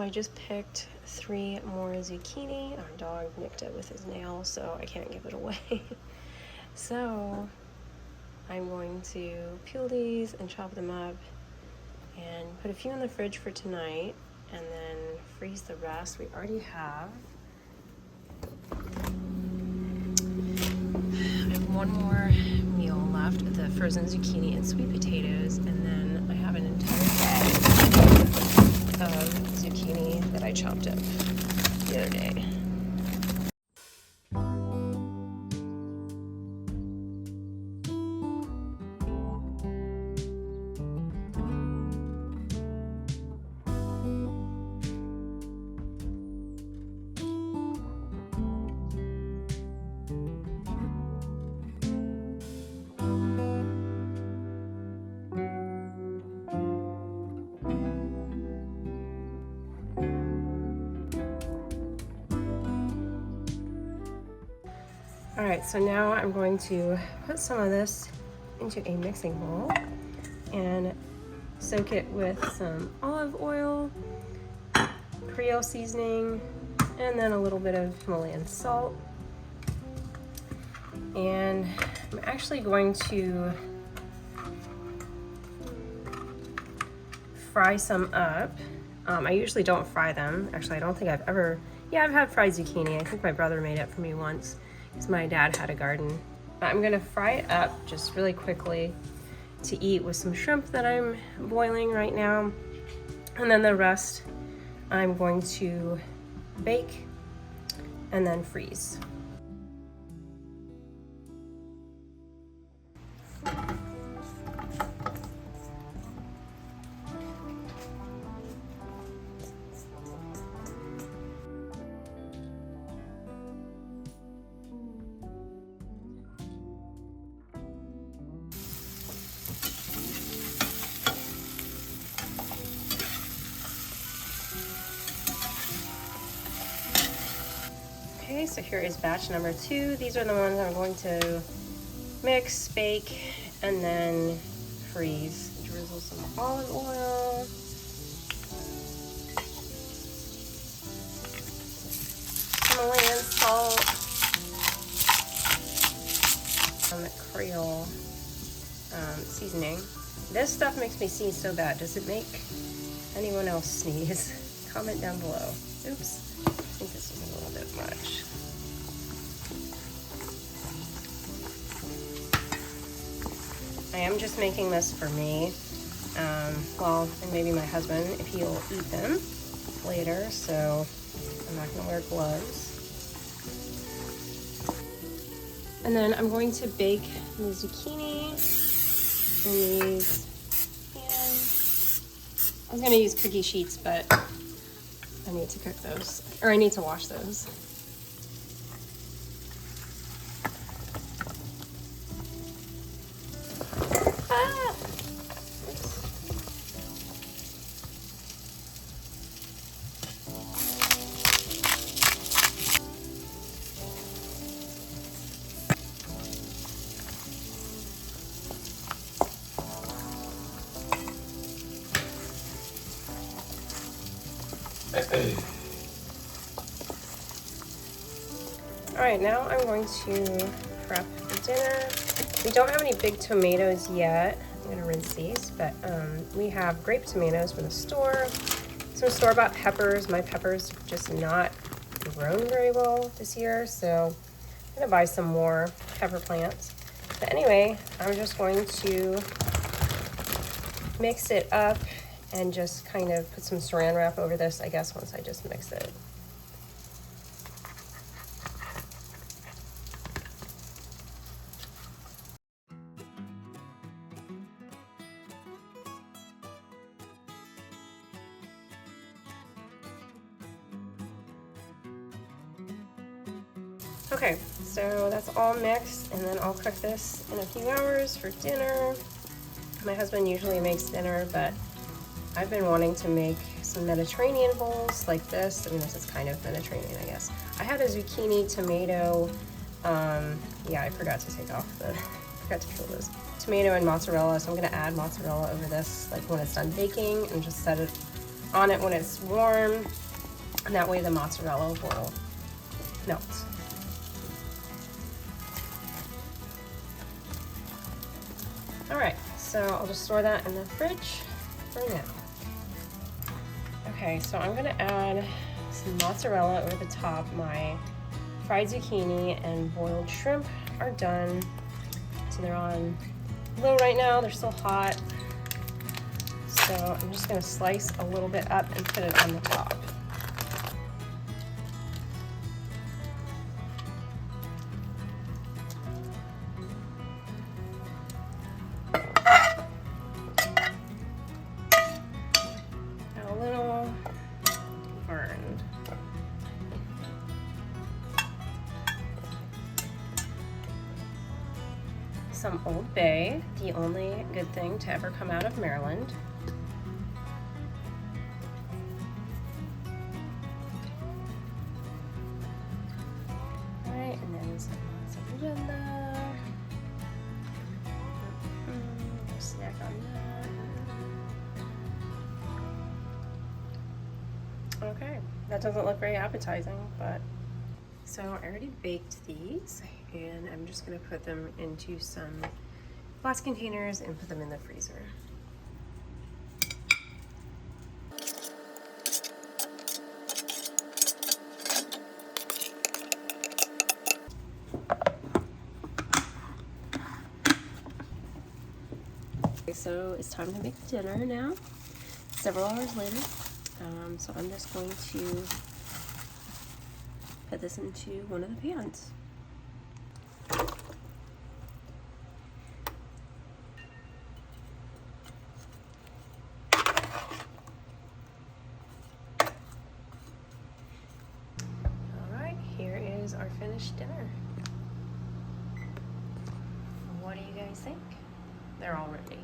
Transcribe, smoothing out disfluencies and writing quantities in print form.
I just picked 3 more zucchini. Our dog nicked it with his nail, so I can't give it away. So I'm going to peel these and chop them up and put a few in the fridge for tonight and then freeze the rest. We already have. I have one more meal left with the frozen zucchini and sweet potatoes, and then I have an entire bag of zucchini that I chopped up the other day. All right, so now I'm going to put some of this into a mixing bowl and soak it with some olive oil, Creole seasoning, and then a little bit of Himalayan salt. And I'm actually going to fry some up. I usually don't fry them. Actually, I don't think I've ever, I've had fried zucchini. I think my brother made it for me once, because my dad had a garden. I'm gonna fry it up just really quickly to eat with some shrimp that I'm boiling right now. And then the rest I'm going to bake and then freeze. Okay, so here is batch number 2. These are the ones I'm going to mix, bake, and then freeze. Drizzle some olive oil. Himalayan salt. Some Creole seasoning. This stuff makes me sneeze so bad. Does it make anyone else sneeze? Comment down below. Oops. I think this is a little bit much. I am just making this for me. Well, and maybe my husband, if he'll eat them later, so I'm not gonna wear gloves. And then I'm going to bake the zucchini in these pans. I was gonna use cookie sheets, but I need to cook those, or I need to wash those. Ah! All right, now I'm going to prep the dinner. We don't have any big tomatoes yet. I'm gonna rinse these, but we have grape tomatoes from the store, some store-bought peppers. My peppers just not grown very well this year, so I'm gonna buy some more pepper plants. But anyway, I'm just going to mix it up and just kind of put some saran wrap over this, I guess, once I just mix it. Okay, so that's all mixed, and then I'll cook this in a few hours for dinner. My husband usually makes dinner, but I've been wanting to make some Mediterranean bowls like this. I mean, this is kind of Mediterranean, I guess. I had a zucchini, tomato, yeah, I forgot to take off the, forgot to peel those. Tomato and mozzarella, so I'm gonna add mozzarella over this, like when it's done baking, and just set it on it when it's warm, and that way the mozzarella will melt. All right, so I'll just store that in the fridge for now. Okay, so I'm gonna add some mozzarella over the top. My fried zucchini and boiled shrimp are done. So they're on low right now, they're still hot. So I'm just gonna slice a little bit up and put it on the top. A little burned. Some Old Bay, the only good thing to ever come out of Maryland. Alright, and then some mozzarella. Snack on that. Okay, that doesn't look very appetizing, but so I already baked these, and I'm just gonna put them into some glass containers and put them in the freezer. Okay, so it's time to make dinner now, several hours later. So I'm just going to put this into one of the pans. Alright, here is our finished dinner. What do you guys think? They're all ready.